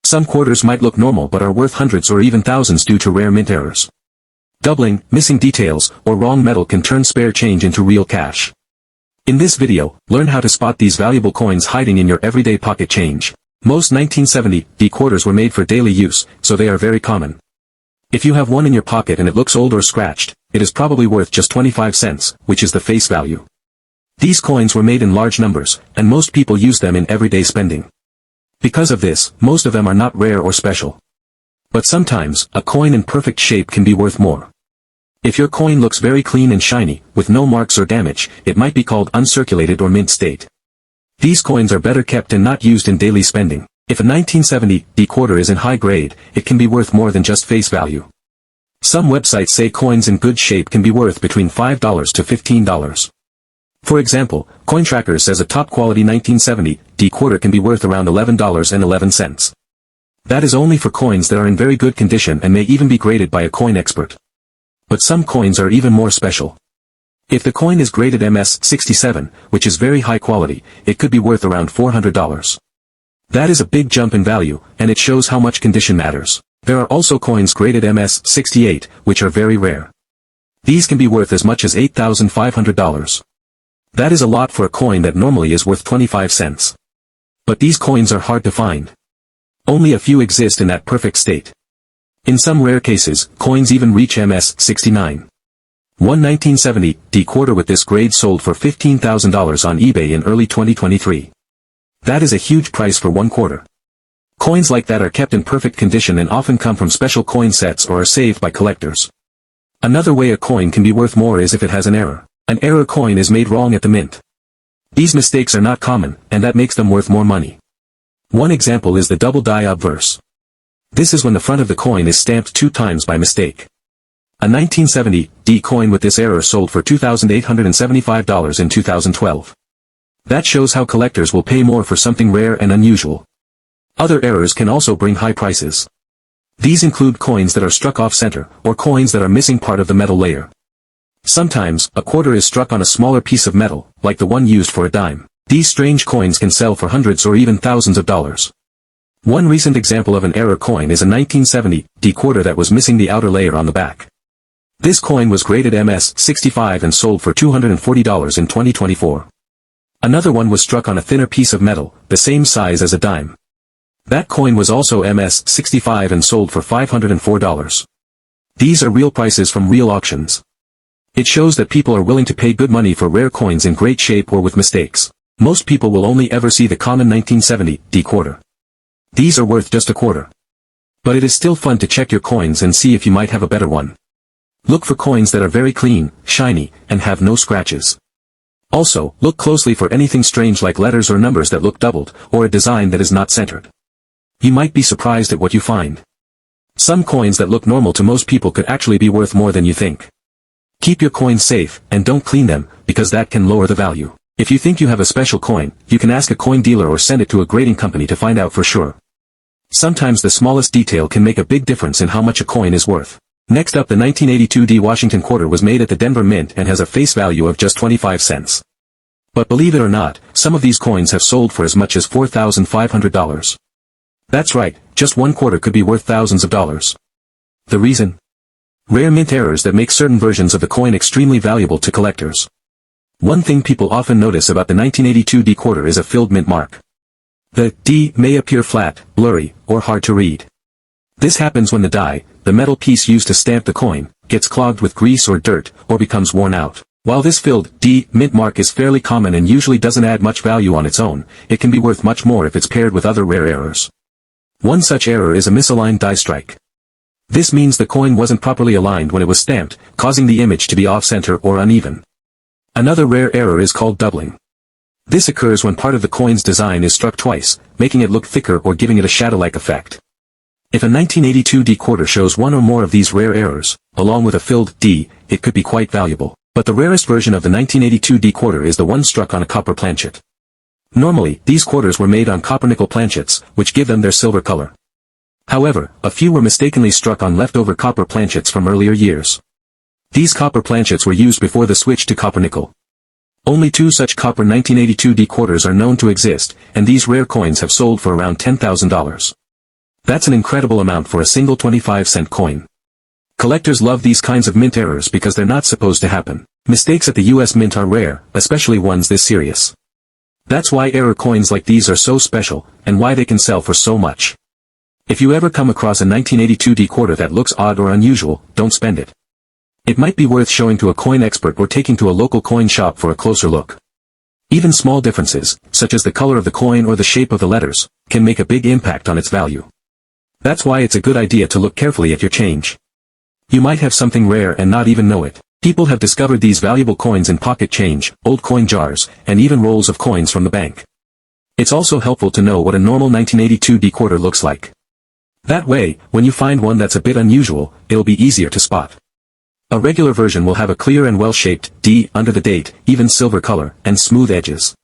Some quarters might look normal but are worth hundreds or even thousands due to rare mint errors. Doubling, missing details, or wrong metal can turn spare change into real cash. In this video, learn how to spot these valuable coins hiding in your everyday pocket change. Most 1970 quarters were made for daily use, so they are very common. If you have one in your pocket and it looks old or scratched, it is probably worth just 25 cents, which is the face value. These coins were made in large numbers, and most people use them in everyday spending. Because of this, most of them are not rare or special. But sometimes, a coin in perfect shape can be worth more. If your coin looks very clean and shiny, with no marks or damage, it might be called uncirculated or mint state. These coins are better kept and not used in daily spending. If a 1970 quarter is in high grade, it can be worth more than just face value. Some websites say coins in good shape can be worth between $5 to $15. For example, CoinTracker says a top-quality 1970 quarter can be worth around $11.11. That is only for coins that are in very good condition and may even be graded by a coin expert. But some coins are even more special. If the coin is graded MS-67, which is very high quality, it could be worth around $400. That is a big jump in value, and it shows how much condition matters. There are also coins graded MS-68, which are very rare. These can be worth as much as $8,500. That is a lot for a coin that normally is worth 25 cents. But these coins are hard to find. Only a few exist in that perfect state. In some rare cases, coins even reach MS-69. One 1970 quarter with this grade sold for $15,000 on eBay in early 2023. That is a huge price for one quarter. Coins like that are kept in perfect condition and often come from special coin sets or are saved by collectors. Another way a coin can be worth more is if it has an error. An error coin is made wrong at the mint. These mistakes are not common, and that makes them worth more money. One example is the double die obverse. This is when the front of the coin is stamped 2 times by mistake. A 1970 coin with this error sold for $2,875 in 2012. That shows how collectors will pay more for something rare and unusual. Other errors can also bring high prices. These include coins that are struck off-center, or coins that are missing part of the metal layer. Sometimes, a quarter is struck on a smaller piece of metal, like the one used for a dime. These strange coins can sell for hundreds or even thousands of dollars. One recent example of an error coin is a 1970 quarter that was missing the outer layer on the back. This coin was graded MS-65 and sold for $240 in 2024. Another one was struck on a thinner piece of metal, the same size as a dime. That coin was also MS-65 and sold for $504. These are real prices from real auctions. It shows that people are willing to pay good money for rare coins in great shape or with mistakes. Most people will only ever see the common 1970 quarter. These are worth just a quarter. But it is still fun to check your coins and see if you might have a better one. Look for coins that are very clean, shiny, and have no scratches. Also, look closely for anything strange like letters or numbers that look doubled, or a design that is not centered. You might be surprised at what you find. Some coins that look normal to most people could actually be worth more than you think. Keep your coins safe, and don't clean them, because that can lower the value. If you think you have a special coin, you can ask a coin dealer or send it to a grading company to find out for sure. Sometimes the smallest detail can make a big difference in how much a coin is worth. Next up, the 1982 Washington quarter was made at the Denver Mint and has a face value of just 25 cents. But believe it or not, some of these coins have sold for as much as $4,500. That's right, just one quarter could be worth thousands of dollars. The reason? Rare mint errors that make certain versions of the coin extremely valuable to collectors. One thing people often notice about the 1982 quarter is a filled mint mark. The D may appear flat, blurry, or hard to read. This happens when the die, the metal piece used to stamp the coin, gets clogged with grease or dirt, or becomes worn out. While this filled D mint mark is fairly common and usually doesn't add much value on its own, it can be worth much more if it's paired with other rare errors. One such error is a misaligned die strike. This means the coin wasn't properly aligned when it was stamped, causing the image to be off-center or uneven. Another rare error is called doubling. This occurs when part of the coin's design is struck twice, making it look thicker or giving it a shadow-like effect. If a 1982 quarter shows one or more of these rare errors, along with a filled D, it could be quite valuable. But the rarest version of the 1982 quarter is the one struck on a copper planchet. Normally, these quarters were made on copper-nickel planchets, which give them their silver color. However, a few were mistakenly struck on leftover copper planchets from earlier years. These copper planchets were used before the switch to copper-nickel. Only 2 such copper 1982 quarters are known to exist, and these rare coins have sold for around $10,000. That's an incredible amount for a single 25-cent coin. Collectors love these kinds of mint errors because they're not supposed to happen. Mistakes at the US Mint are rare, especially ones this serious. That's why error coins like these are so special, and why they can sell for so much. If you ever come across a 1982 D-quarter that looks odd or unusual, don't spend it. It might be worth showing to a coin expert or taking to a local coin shop for a closer look. Even small differences, such as the color of the coin or the shape of the letters, can make a big impact on its value. That's why it's a good idea to look carefully at your change. You might have something rare and not even know it. People have discovered these valuable coins in pocket change, old coin jars, and even rolls of coins from the bank. It's also helpful to know what a normal 1982 D-quarter looks like. That way, when you find one that's a bit unusual, it'll be easier to spot. A regular version will have a clear and well-shaped D under the date, even silver color, and smooth edges.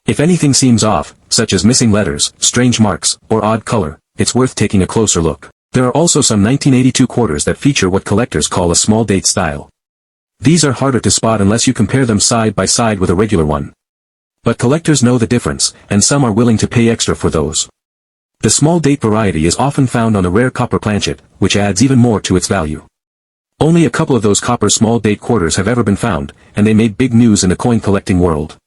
If anything seems off, such as missing letters, strange marks, or odd color, it's worth taking a closer look. There are also some 1982 quarters that feature what collectors call a small date style. These are harder to spot unless you compare them side by side with a regular one. But collectors know the difference, and some are willing to pay extra for those. The small date variety is often found on a rare copper planchet, which adds even more to its value. Only a couple of those copper small date quarters have ever been found, and they made big news in the coin collecting world.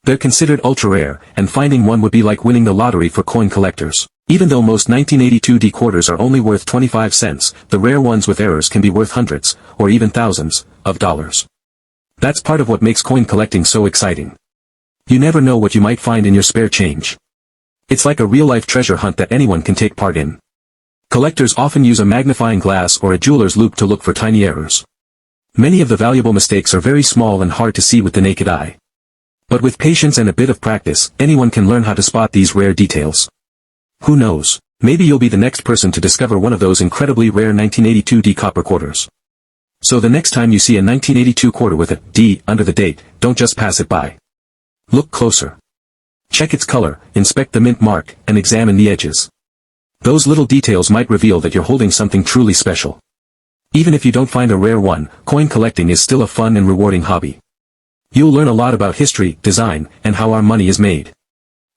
They're considered ultra-rare, and finding one would be like winning the lottery for coin collectors. Even though most 1982 D-quarters are only worth 25 cents, the rare ones with errors can be worth hundreds, or even thousands, of dollars. That's part of what makes coin collecting so exciting. You never know what you might find in your spare change. It's like a real-life treasure hunt that anyone can take part in. Collectors often use a magnifying glass or a jeweler's loupe to look for tiny errors. Many of the valuable mistakes are very small and hard to see with the naked eye. But with patience and a bit of practice, anyone can learn how to spot these rare details. Who knows, maybe you'll be the next person to discover one of those incredibly rare 1982 D copper quarters. So the next time you see a 1982 quarter with a D under the date, don't just pass it by. Look closer. Check its color, inspect the mint mark, and examine the edges. Those little details might reveal that you're holding something truly special. Even if you don't find a rare one, coin collecting is still a fun and rewarding hobby. You'll learn a lot about history, design, and how our money is made.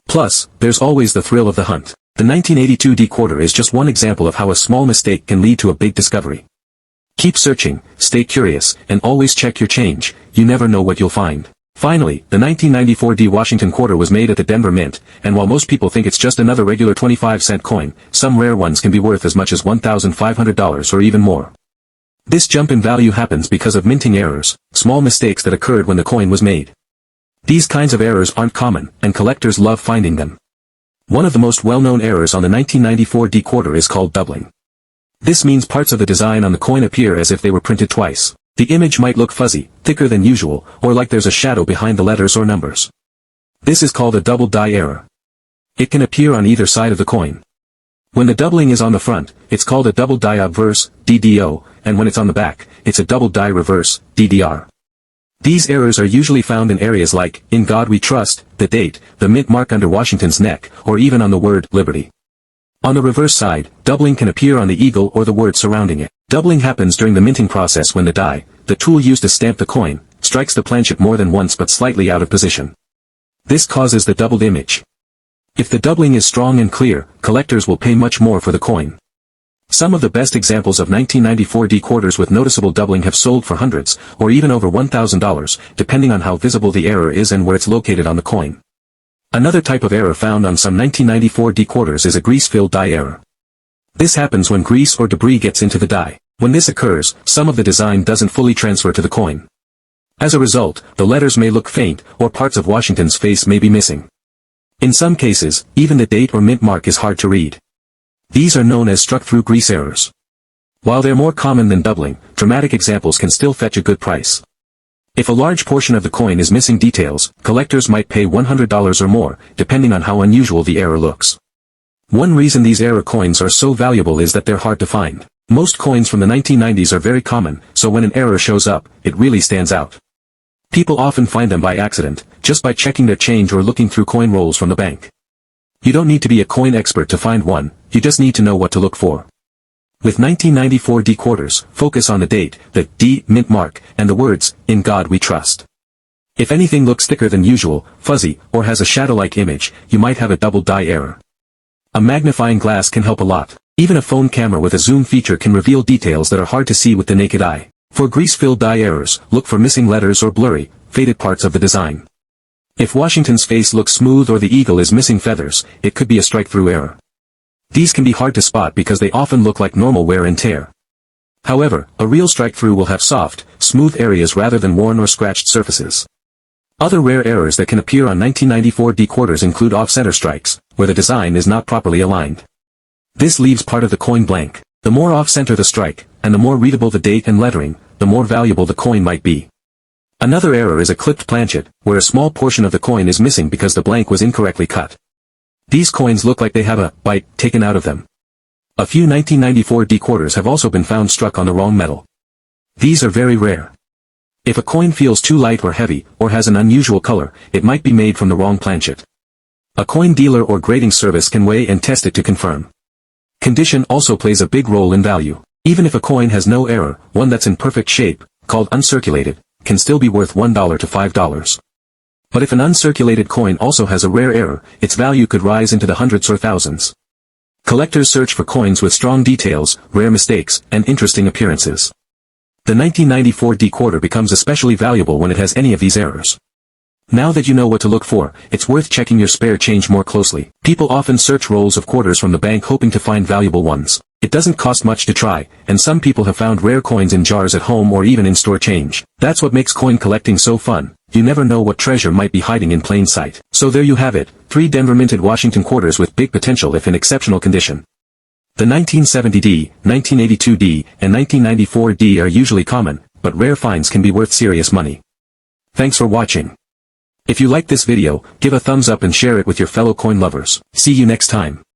Plus, there's always the thrill of the hunt. The 1982 D-quarter is just one example of how a small mistake can lead to a big discovery. Keep searching, stay curious, and always check your change. You never know what you'll find. Finally, the 1994 D Washington quarter was made at the Denver Mint, and while most people think it's just another regular 25-cent coin, some rare ones can be worth as much as $1,500 or even more. This jump in value happens because of minting errors, small mistakes that occurred when the coin was made. These kinds of errors aren't common, and collectors love finding them. One of the most well-known errors on the 1994 D quarter is called doubling. This means parts of the design on the coin appear as if they were printed twice. The image might look fuzzy, thicker than usual, or like there's a shadow behind the letters or numbers. This is called a double die error. It can appear on either side of the coin. When the doubling is on the front, it's called a double die obverse, DDO, and when it's on the back, it's a double die reverse, DDR. These errors are usually found in areas like, "In God We Trust," the date, the mint mark under Washington's neck, or even on the word, "Liberty." On the reverse side, doubling can appear on the eagle or the word surrounding it. Doubling happens during the minting process when the die, the tool used to stamp the coin, strikes the planchet more than once but slightly out of position. This causes the doubled image. If the doubling is strong and clear, collectors will pay much more for the coin. Some of the best examples of 1994 D quarters with noticeable doubling have sold for hundreds, or even over $1,000, depending on how visible the error is and where it's located on the coin. Another type of error found on some 1994 D quarters is a grease-filled die error. This happens when grease or debris gets into the die. When this occurs, some of the design doesn't fully transfer to the coin. As a result, the letters may look faint, or parts of Washington's face may be missing. In some cases, even the date or mint mark is hard to read. These are known as struck-through grease errors. While they're more common than doubling, dramatic examples can still fetch a good price. If a large portion of the coin is missing details, collectors might pay $100 or more, depending on how unusual the error looks. One reason these error coins are so valuable is that they're hard to find. Most coins from the 1990s are very common, so when an error shows up, it really stands out. People often find them by accident, just by checking their change or looking through coin rolls from the bank. You don't need to be a coin expert to find one, you just need to know what to look for. With 1994 D quarters, focus on the date, the D mint mark, and the words, "In God We Trust." If anything looks thicker than usual, fuzzy, or has a shadow-like image, you might have a double die error. A magnifying glass can help a lot. Even a phone camera with a zoom feature can reveal details that are hard to see with the naked eye. For grease-filled die errors, look for missing letters or blurry, faded parts of the design. If Washington's face looks smooth or the eagle is missing feathers, it could be a strike-through error. These can be hard to spot because they often look like normal wear and tear. However, a real strike-through will have soft, smooth areas rather than worn or scratched surfaces. Other rare errors that can appear on 1994 D quarters include off-center strikes, where the design is not properly aligned. This leaves part of the coin blank. The more off-center the strike, and the more readable the date and lettering, the more valuable the coin might be. Another error is a clipped planchet, where a small portion of the coin is missing because the blank was incorrectly cut. These coins look like they have a bite taken out of them. A few 1994 D quarters have also been found struck on the wrong metal. These are very rare. If a coin feels too light or heavy, or has an unusual color, it might be made from the wrong planchet. A coin dealer or grading service can weigh and test it to confirm. Condition also plays a big role in value. Even if a coin has no error, one that's in perfect shape, called uncirculated, can still be worth $1 to $5. But if an uncirculated coin also has a rare error, its value could rise into the hundreds or thousands. Collectors search for coins with strong details, rare mistakes, and interesting appearances. The 1994 D quarter becomes especially valuable when it has any of these errors. Now that you know what to look for, it's worth checking your spare change more closely. People often search rolls of quarters from the bank hoping to find valuable ones. It doesn't cost much to try, and some people have found rare coins in jars at home or even in store change. That's what makes coin collecting so fun. You never know what treasure might be hiding in plain sight. So there you have it, 3 Denver minted Washington quarters with big potential if in exceptional condition. The 1970D, 1982D, and 1994D are usually common, but rare finds can be worth serious money. Thanks for watching. If you liked this video, give a thumbs up and share it with your fellow coin lovers. See you next time.